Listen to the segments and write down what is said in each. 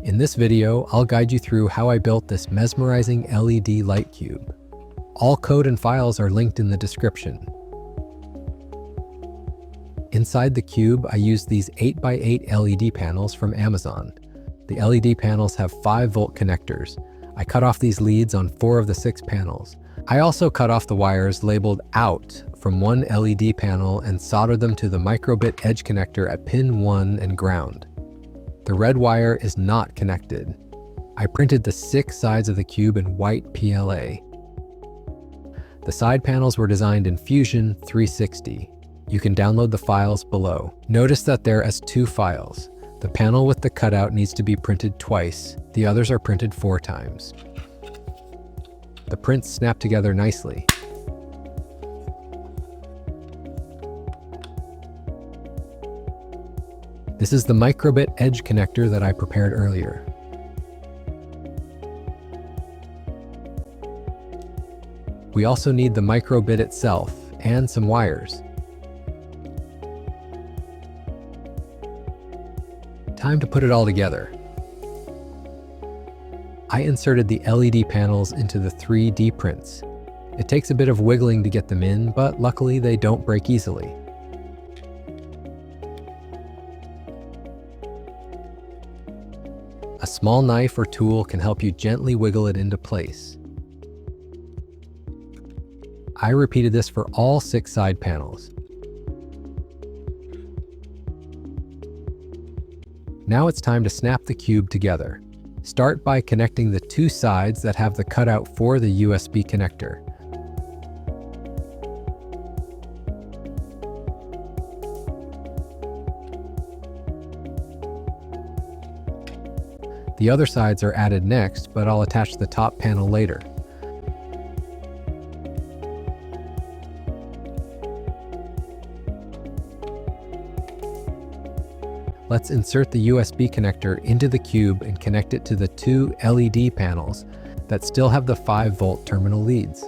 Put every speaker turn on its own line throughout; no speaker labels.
In this video, I'll guide you through how I built this mesmerizing LED light cube. All code and files are linked in the description. Inside the cube, I used these 8x8 LED panels from Amazon. The LED panels have 5-volt connectors. I cut off these leads on 4 of the 6 panels. I also cut off the wires labeled out from one LED panel and soldered them to the Microbit edge connector at pin 1 and ground. The red wire is not connected. I printed the 6 sides of the cube in white PLA. The side panels were designed in Fusion 360. You can download the files below. Notice that there are 2 files. The panel with the cutout needs to be printed twice. The others are printed 4 times. The prints snap together nicely. This is the Microbit edge connector that I prepared earlier. We also need the Microbit itself and some wires. Time to put it all together. I inserted the LED panels into the 3D prints. It takes a bit of wiggling to get them in, but luckily they don't break easily. A small knife or tool can help you gently wiggle it into place. I repeated this for all 6 side panels. Now it's time to snap the cube together. Start by connecting the 2 sides that have the cutout for the USB connector. The other sides are added next, but I'll attach the top panel later. Let's insert the USB connector into the cube and connect it to the 2 LED panels that still have the 5-volt terminal leads.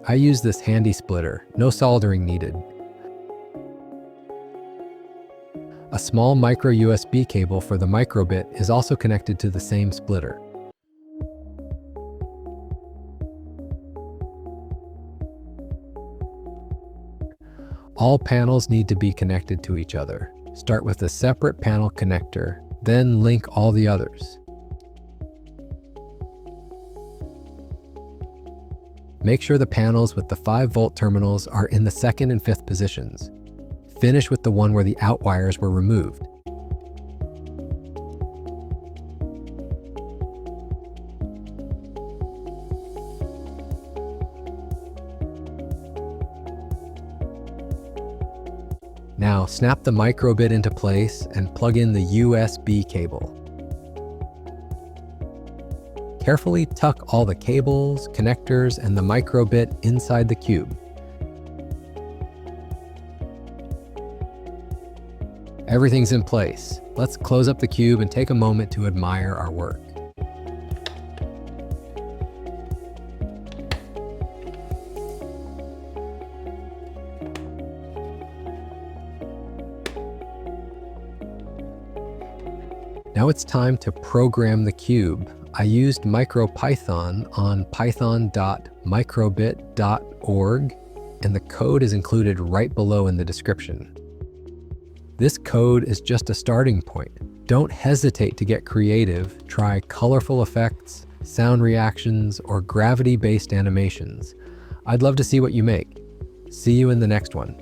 I use this handy splitter, no soldering needed. A small micro USB cable for the Microbit is also connected to the same splitter. All panels need to be connected to each other. Start with a separate panel connector, then link all the others. Make sure the panels with the 5-volt terminals are in the 2nd and 5th positions. Finish with the one where the out wires were removed. Now snap the Microbit into place and plug in the USB cable. Carefully tuck all the cables, connectors, and the Microbit inside the cube. Everything's in place. Let's close up the cube and take a moment to admire our work. Now it's time to program the cube. I used micropython on python.microbit.org, and the code is included right below in the description. This code is just a starting point. Don't hesitate to get creative. Try colorful effects, sound reactions, or gravity-based animations. I'd love to see what you make. See you in the next one.